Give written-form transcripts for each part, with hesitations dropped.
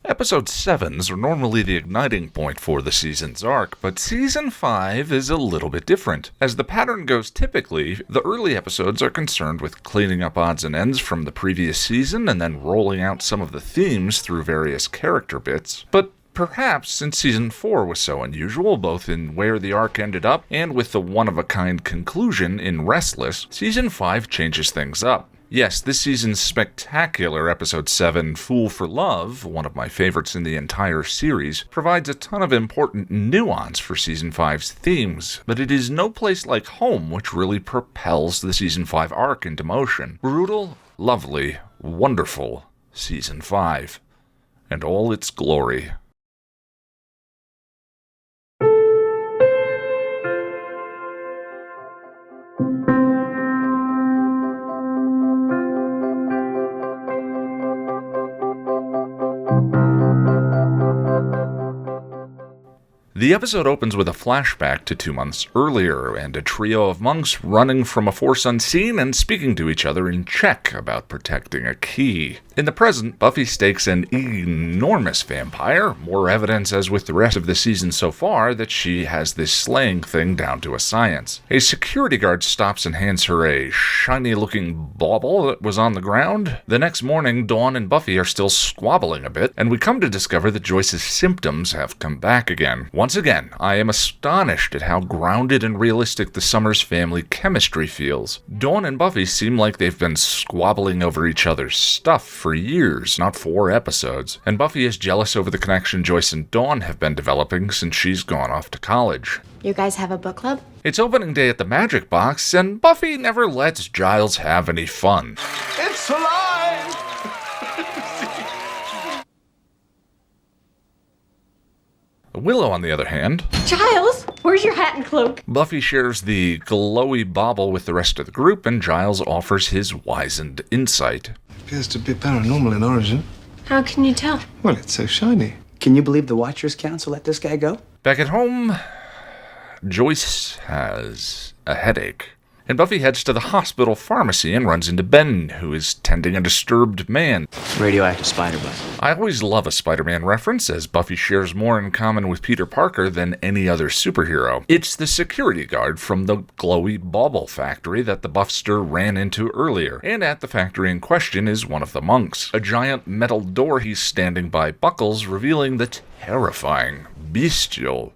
Episode 7s are normally the igniting point for the season's arc, but Season 5 is a little bit different. As the pattern goes typically, the early episodes are concerned with cleaning up odds and ends from the previous season and then rolling out some of the themes through various character bits. But perhaps since Season 4 was so unusual, both in where the arc ended up and with the one-of-a-kind conclusion in Restless, Season 5 changes things up. Yes, this season's spectacular Episode 7, Fool for Love, one of my favorites in the entire series, provides a ton of important nuance for Season 5's themes, but it is no place like home which really propels the Season 5 arc into motion. Brutal, lovely, wonderful Season 5, and all its glory. The episode opens with a flashback to 2 months earlier, and a trio of monks running from a force unseen and speaking to each other in Czech about protecting a key. In the present, Buffy stakes an enormous vampire, more evidence as with the rest of the season so far that she has this slaying thing down to a science. A security guard stops and hands her a shiny-looking bauble that was on the ground. The next morning, Dawn and Buffy are still squabbling a bit, and we come to discover that Joyce's symptoms have come back again. Once again, I am astonished at how grounded and realistic the Summers family chemistry feels. Dawn and Buffy seem like they've been squabbling over each other's stuff for years, not 4 episodes, and Buffy is jealous over the connection Joyce and Dawn have been developing since she's gone off to college. You guys have a book club? It's opening day at the Magic Box, and Buffy never lets Giles have any fun. It's alive! Willow, on the other hand... Giles, where's your hat and cloak? Buffy shares the glowy bauble with the rest of the group, and Giles offers his wizened insight. Appears to be paranormal in origin. How can you tell? Well, it's so shiny. Can you believe the Watchers Council let this guy go? Back at home, Joyce has a headache. And Buffy heads to the hospital pharmacy and runs into Ben, who is tending a disturbed man. Radioactive spider bite. I always love a Spider-Man reference, as Buffy shares more in common with Peter Parker than any other superhero. It's the security guard from the glowy bauble factory that the Buffster ran into earlier, and at the factory in question is one of the monks. A giant metal door he's standing by buckles, revealing the terrifying, bestial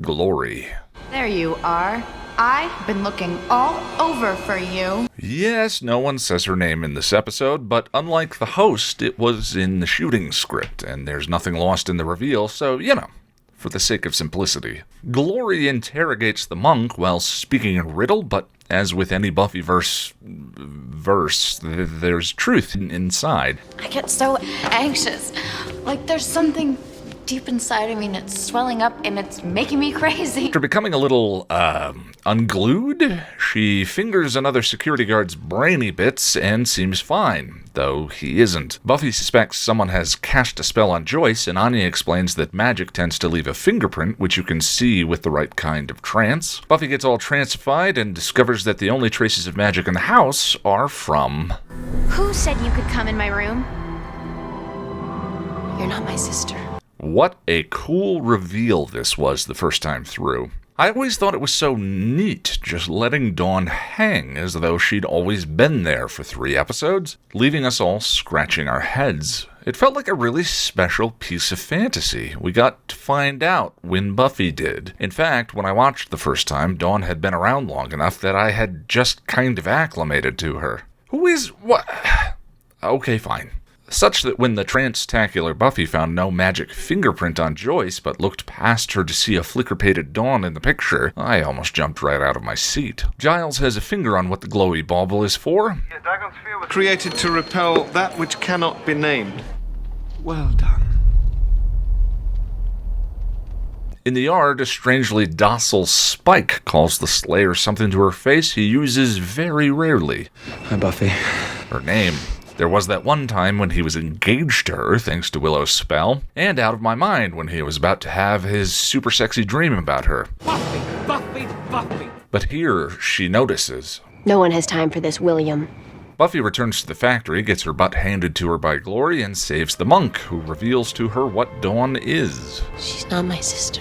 glory. There you are. I've been looking all over for you. Yes, no one says her name in this episode, but unlike the host, it was in the shooting script, and there's nothing lost in the reveal, so, for the sake of simplicity. Glory interrogates the monk while speaking in riddle, but as with any Buffy verse, there's truth inside. I get so anxious. Like there's something deep inside of me and it's swelling up and it's making me crazy. After becoming a little, unglued, she fingers another security guard's brainy bits and seems fine, though he isn't. Buffy suspects someone has cast a spell on Joyce, and Anya explains that magic tends to leave a fingerprint, which you can see with the right kind of trance. Buffy gets all trancified and discovers that the only traces of magic in the house are from... Who said you could come in my room? You're not my sister. What a cool reveal this was the first time through. I always thought it was so neat just letting Dawn hang as though she'd always been there for 3 episodes, leaving us all scratching our heads. It felt like a really special piece of fantasy. We got to find out when Buffy did. In fact, when I watched the first time, Dawn had been around long enough that I had just kind of acclimated to her. Who is... what? Okay, fine. Such that when the trance-tacular Buffy found no magic fingerprint on Joyce, but looked past her to see a flicker-pated Dawn in the picture, I almost jumped right out of my seat. Giles has a finger on what the glowy bauble is for. Created to repel that which cannot be named. Well done. In the yard, a strangely docile Spike calls the Slayer something to her face he uses very rarely. Hi, Buffy. Her name. There was that one time when he was engaged to her thanks to Willow's spell, and out of my mind when he was about to have his super sexy dream about her. Buffy! But here she notices. No one has time for this, William. Buffy returns to the factory, gets her butt handed to her by Glory, and saves the monk, who reveals to her what Dawn is. She's not my sister.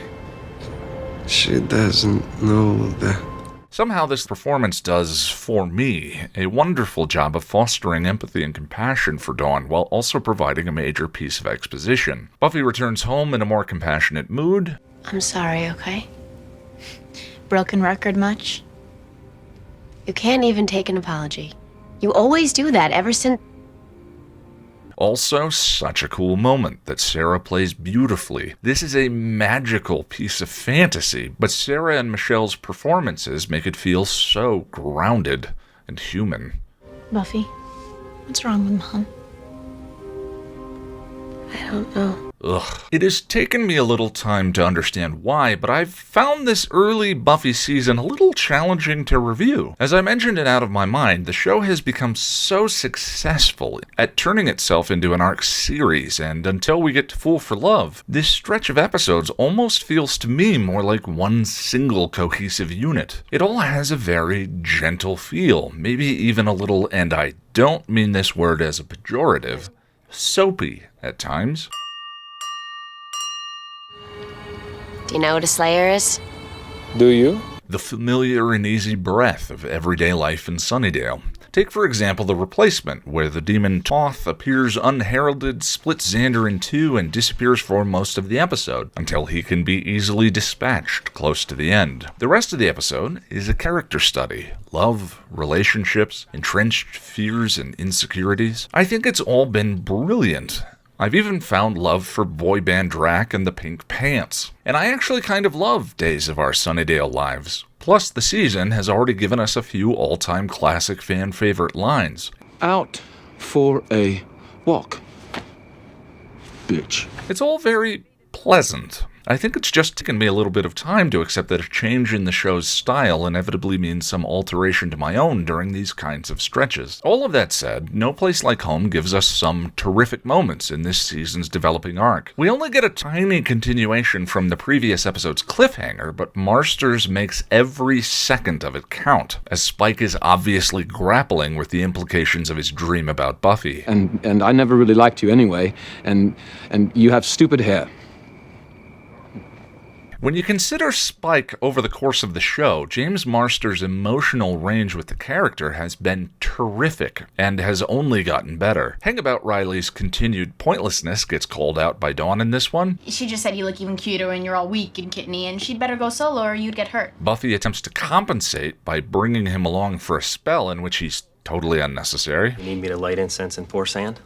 She doesn't know that. Somehow this performance does, for me, a wonderful job of fostering empathy and compassion for Dawn while also providing a major piece of exposition. Buffy returns home in a more compassionate mood. I'm sorry, okay? Broken record much? You can't even take an apology. You always do that ever since... Also, such a cool moment that Sarah plays beautifully. This is a magical piece of fantasy, but Sarah and Michelle's performances make it feel so grounded and human. Buffy, what's wrong with Mom? I don't know. Ugh. It has taken me a little time to understand why, but I've found this early Buffy season a little challenging to review. As I mentioned in Out of My Mind, the show has become so successful at turning itself into an arc series, and until we get to Fool for Love, this stretch of episodes almost feels to me more like one single cohesive unit. It all has a very gentle feel, maybe even a little, and I don't mean this word as a pejorative, soapy at times. Do you know what a Slayer is? Do you? The familiar and easy breath of everyday life in Sunnydale. Take, for example, The Replacement, where the demon Toth appears unheralded, splits Xander in two, and disappears for most of the episode, until he can be easily dispatched close to the end. The rest of the episode is a character study. Love, relationships, entrenched fears and insecurities. I think it's all been brilliant. I've even found love for boy band Drac and the Pink Pants. And I actually kind of love Days of Our Sunnydale Lives. Plus, the season has already given us a few all-time classic fan-favorite lines. Out for a walk, bitch. It's all very pleasant. I think it's just taken me a little bit of time to accept that a change in the show's style inevitably means some alteration to my own during these kinds of stretches. All of that said, No Place Like Home gives us some terrific moments in this season's developing arc. We only get a tiny continuation from the previous episode's cliffhanger, but Marsters makes every second of it count, as Spike is obviously grappling with the implications of his dream about Buffy. And I never really liked you anyway, and you have stupid hair. When you consider Spike over the course of the show, James Marsters' emotional range with the character has been terrific and has only gotten better. Hang About Riley's continued pointlessness gets called out by Dawn in this one. She just said you look even cuter when you're all weak and kitteny, and she'd better go solo or you'd get hurt. Buffy attempts to compensate by bringing him along for a spell in which he's totally unnecessary. You need me to light incense and pour sand?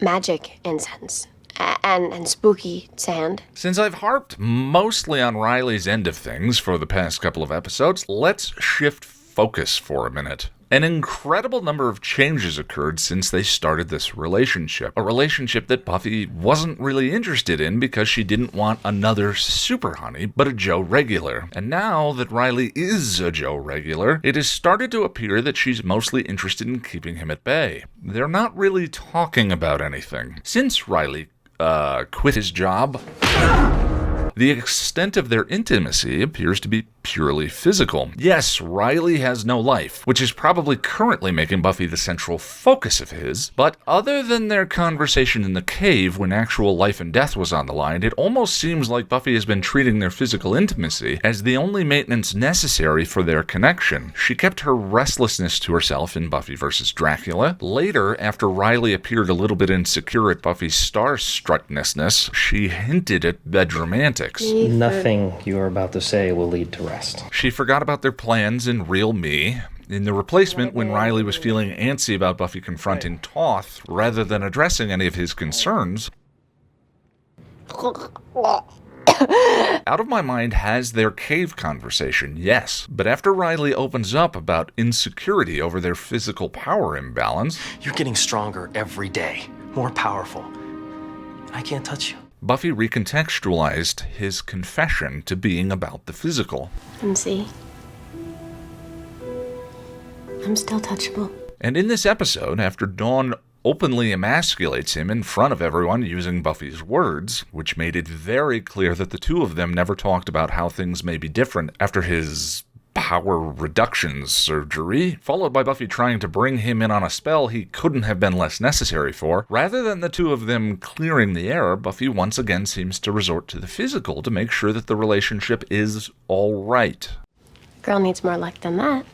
Magic incense. And spooky sand. Since I've harped mostly on Riley's end of things for the past couple of episodes, let's shift focus for a minute. An incredible number of changes occurred since they started this relationship. A relationship that Buffy wasn't really interested in because she didn't want another super honey, but a Joe regular. And now that Riley is a Joe regular, it has started to appear that she's mostly interested in keeping him at bay. They're not really talking about anything. Since Riley quit his job, the extent of their intimacy appears to be purely physical. Yes, Riley has no life, which is probably currently making Buffy the central focus of his, but other than their conversation in the cave when actual life and death was on the line, it almost seems like Buffy has been treating their physical intimacy as the only maintenance necessary for their connection. She kept her restlessness to herself in Buffy vs. Dracula. Later, after Riley appeared a little bit insecure at Buffy's starstruckness, she hinted at bedroom antics. Nothing you are about to say will lead to rest. She forgot about their plans in Real Me. In The Replacement, when Riley was feeling antsy about Buffy confronting Toth, rather than addressing any of his concerns, Out of My Mind has their cave conversation, yes, but after Riley opens up about insecurity over their physical power imbalance, You're getting stronger every day, more powerful. I can't touch you. Buffy recontextualized his confession to being about the physical. And see? I'm still touchable. And in this episode, after Dawn openly emasculates him in front of everyone using Buffy's words, which made it very clear that the two of them never talked about how things may be different after his power reduction surgery, followed by Buffy trying to bring him in on a spell he couldn't have been less necessary for. Rather than the two of them clearing the air, Buffy once again seems to resort to the physical to make sure that the relationship is all right. Girl needs more luck than that.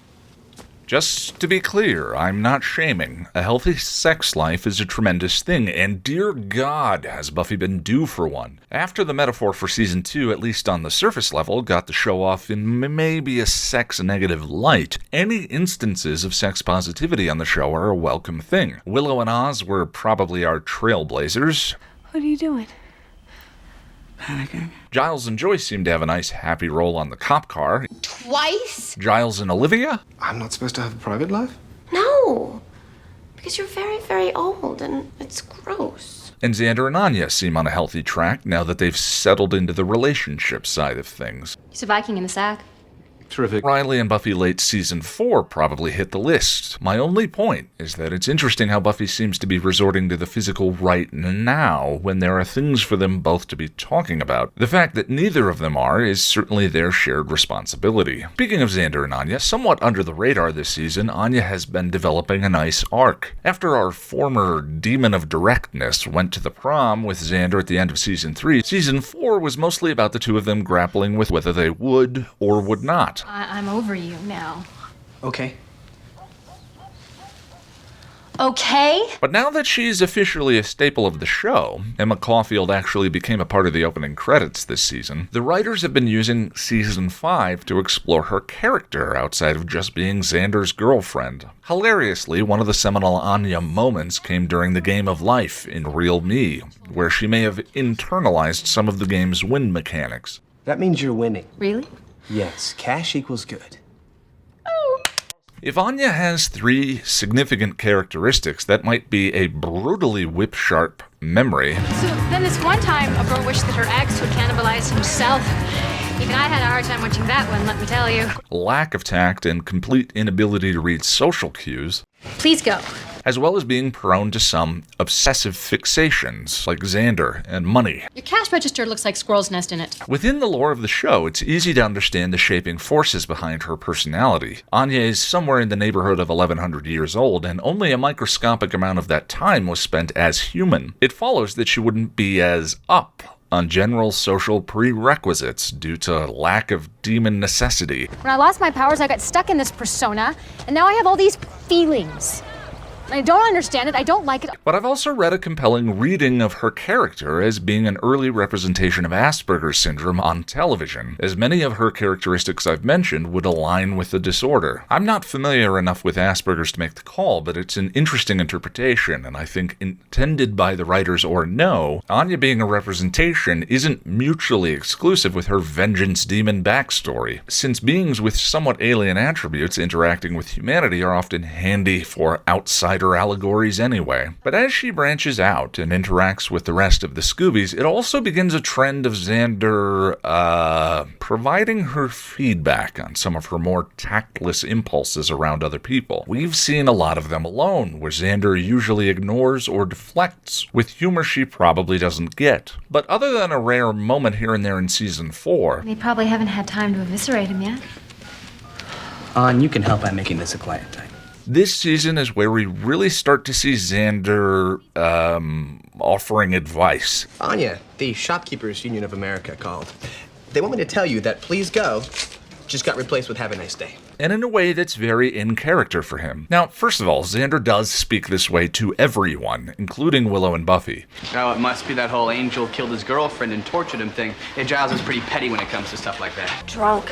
Just to be clear, I'm not shaming. A healthy sex life is a tremendous thing, and dear God, has Buffy been due for one. After the metaphor for Season 2, at least on the surface level, got the show off in maybe a sex-negative light, any instances of sex positivity on the show are a welcome thing. Willow and Oz were probably our trailblazers. What are you doing? Hannigan. Giles and Joyce seem to have a nice happy role on the cop car. Twice? Giles and Olivia? I'm not supposed to have a private life? No. Because you're very, very old and it's gross. And Xander and Anya seem on a healthy track now that they've settled into the relationship side of things. He's a Viking in the sack. Terrific. Riley and Buffy late Season 4 probably hit the list. My only point is that it's interesting how Buffy seems to be resorting to the physical right now when there are things for them both to be talking about. The fact that neither of them are is certainly their shared responsibility. Speaking of Xander and Anya, somewhat under the radar this season, Anya has been developing a nice arc. After our former demon of directness went to the prom with Xander at the end of Season 3, Season 4 was mostly about the two of them grappling with whether they would or would not. I'm over you now. Okay. Okay? But now that she's officially a staple of the show, Emma Caulfield actually became a part of the opening credits this season, the writers have been using Season 5 to explore her character outside of just being Xander's girlfriend. Hilariously, one of the seminal Anya moments came during the Game of Life in Real Me, where she may have internalized some of the game's win mechanics. That means you're winning. Really? Yes, cash equals good. If Anya has 3 significant characteristics, that might be a brutally whip-sharp memory. So then this one time, a girl wished that her ex would cannibalize himself. Even I had a hard time watching that one, let me tell you. Lack of tact and complete inability to read social cues, Please go. as well as being prone to some obsessive fixations, like Xander and money. Your cash register looks like squirrel's nest in it. Within the lore of the show, it's easy to understand the shaping forces behind her personality. Anya is somewhere in the neighborhood of 1100 years old, and only a microscopic amount of that time was spent as human. It follows that she wouldn't be as up on general social prerequisites due to lack of demon necessity. When I lost my powers, I got stuck in this persona, and now I have all these feelings. I don't understand it. I don't like it. But I've also read a compelling reading of her character as being an early representation of Asperger's syndrome on television, as many of her characteristics I've mentioned would align with the disorder. I'm not familiar enough with Asperger's to make the call, but it's an interesting interpretation, and I think intended by the writers or no, Anya being a representation isn't mutually exclusive with her vengeance demon backstory, since beings with somewhat alien attributes interacting with humanity are often handy for outsider allegories anyway. But as she branches out and interacts with the rest of the Scoobies, it also begins a trend of Xander, providing her feedback on some of her more tactless impulses around other people. We've seen a lot of them alone, where Xander usually ignores or deflects with humor she probably doesn't get. But other than a rare moment here and there in Season 4, They probably haven't had time to eviscerate him yet. You can help by making this a quiet time. this season is where we really start to see Xander offering advice. Anya, the Shopkeepers Union of America called. They want me to tell you that Please Go just got replaced with Have a Nice Day. And in a way that's very in character for him. Now, first of all, Xander does speak this way to everyone, including Willow and Buffy. Oh, it must be that whole Angel killed his girlfriend and tortured him thing. Yeah, Giles is pretty petty when it comes to stuff like that. Drunk.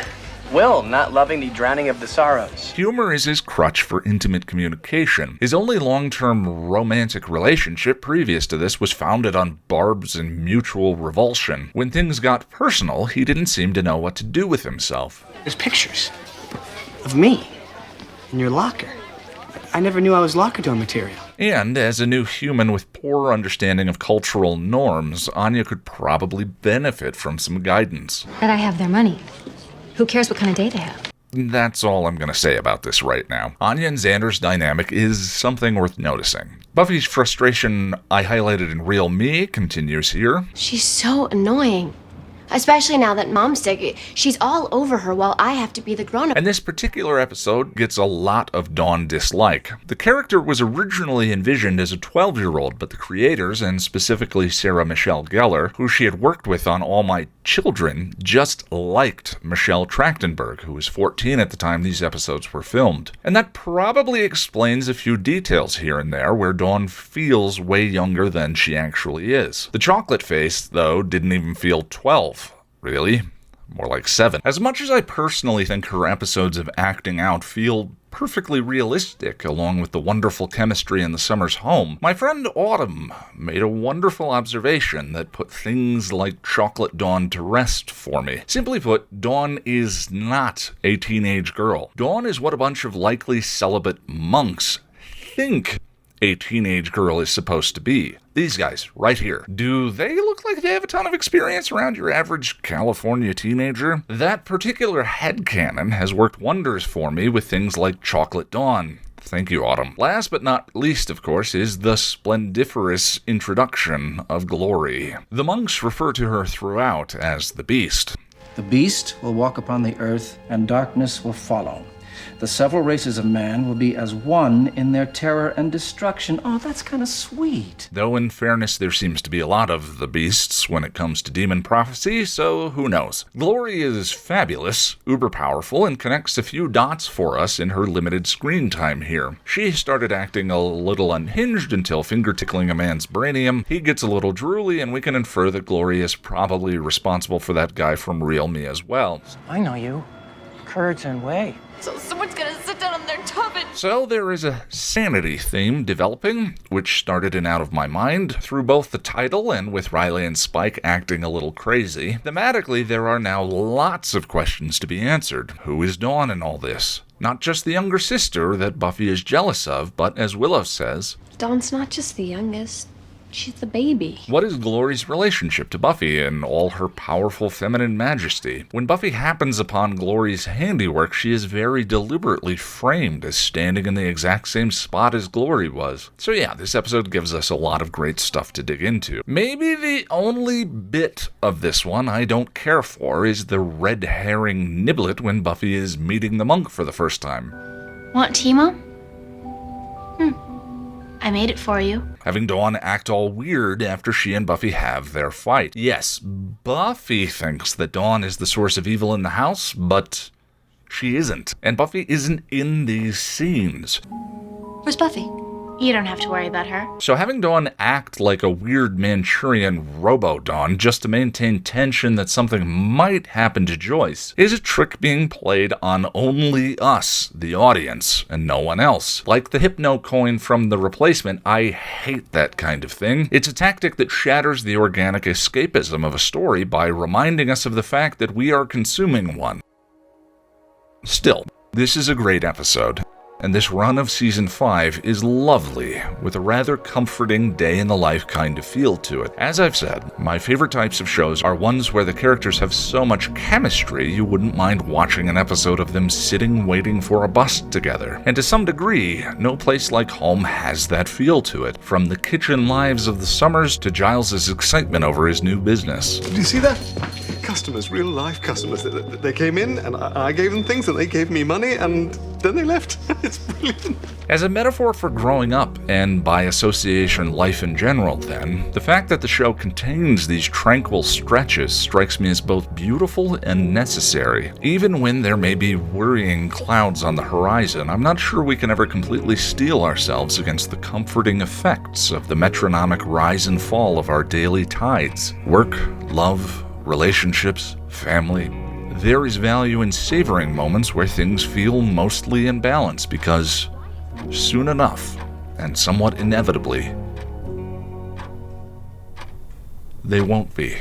Will, not loving the drowning of the sorrows. Humor is his crutch for intimate communication. His only long-term romantic relationship previous to this was founded on barbs and mutual revulsion. When things got personal, he didn't seem to know what to do with himself. There's pictures of me in your locker. I never knew I was locker door material. And as a new human with poor understanding of cultural norms, Anya could probably benefit from some guidance. But I have their money. Who cares what kind of day they have? That's all I'm going to say about this right now. Anya and Xander's dynamic is something worth noticing. Buffy's frustration I highlighted in Real Me continues here. She's so annoying. Especially now that Mom's sick. She's all over her while I have to be the grown-up. And this particular episode gets a lot of Dawn dislike. The character was originally envisioned as a 12-year-old, but the creators, and specifically Sarah Michelle Gellar, who she had worked with on All My Children, just liked Michelle Trachtenberg, who was 14 at the time these episodes were filmed. And that probably explains a few details here and there where Dawn feels way younger than she actually is. The chocolate face, though, didn't even feel 12. Really? More like 7. As much as I personally think her episodes of acting out feel perfectly realistic, along with the wonderful chemistry in the summer's home, my friend Autumn made a wonderful observation that put things like Chocolate Dawn to rest for me. Simply put, Dawn is not a teenage girl. Dawn is what a bunch of likely celibate monks think a teenage girl is supposed to be. These guys, right here. Do they look like they have a ton of experience around your average California teenager? That particular headcanon has worked wonders for me with things like Chocolate Dawn. Thank you, Autumn. Last but not least, of course, is the splendiferous introduction of Glory. The monks refer to her throughout as the Beast. The Beast will walk upon the earth, and darkness will follow. The several races of man will be as one in their terror and destruction. Oh, that's kind of sweet. Though, in fairness, there seems to be a lot of the beasts when it comes to demon prophecy, so who knows. Glory is fabulous, uber powerful, and connects a few dots for us in her limited screen time here. She started acting a little unhinged until finger-tickling a man's brainium. He gets a little drooly, and we can infer that Glory is probably responsible for that guy from Real Me as well. I know you. Curtain Way. So someone's gonna sit down on their tub and... So there is a sanity theme developing, which started in Out of My Mind, through both the title and with Riley and Spike acting a little crazy. Thematically, there are now lots of questions to be answered. Who is Dawn in all this? Not just the younger sister that Buffy is jealous of, but as Willow says, Dawn's not just the youngest. She's the baby. what is Glory's relationship to Buffy and all her powerful feminine majesty? When Buffy happens upon Glory's handiwork, she is very deliberately framed as standing in the exact same spot as Glory was. So yeah, this episode gives us a lot of great stuff to dig into. Maybe the only bit of this one I don't care for is the red herring niblet when Buffy is meeting the monk for the first time. Want tea, Mom? I made it for you. Having Dawn act all weird after she and Buffy have their fight. Yes, Buffy thinks that Dawn is the source of evil in the house, but she isn't. And Buffy isn't in these scenes. Where's Buffy? You don't have to worry about her. So having Dawn act like a weird Manchurian robo-Dawn just to maintain tension that something might happen to Joyce is a trick being played on only us, the audience, and no one else. Like the Hypno coin from The Replacement, I hate that kind of thing. It's a tactic that shatters the organic escapism of a story by reminding us of the fact that we are consuming one. Still, this is a great episode. And this run of Season 5 is lovely, with a rather comforting day-in-the-life kind of feel to it. As I've said, my favorite types of shows are ones where the characters have so much chemistry you wouldn't mind watching an episode of them sitting waiting for a bus together. And to some degree, No Place Like Home has that feel to it, from the kitchen lives of the Summers to Giles' excitement over his new business. Did you see that? Customers, real-life customers. They came in, and I gave them things, and they gave me money, and then they left. It's brilliant. As a metaphor for growing up, and by association life in general then, the fact that the show contains these tranquil stretches strikes me as both beautiful and necessary. Even when there may be worrying clouds on the horizon, I'm not sure we can ever completely steel ourselves against the comforting effects of the metronomic rise and fall of our daily tides. Work, love, relationships, family. There is value in savoring moments where things feel mostly in balance because soon enough, and somewhat inevitably, they won't be.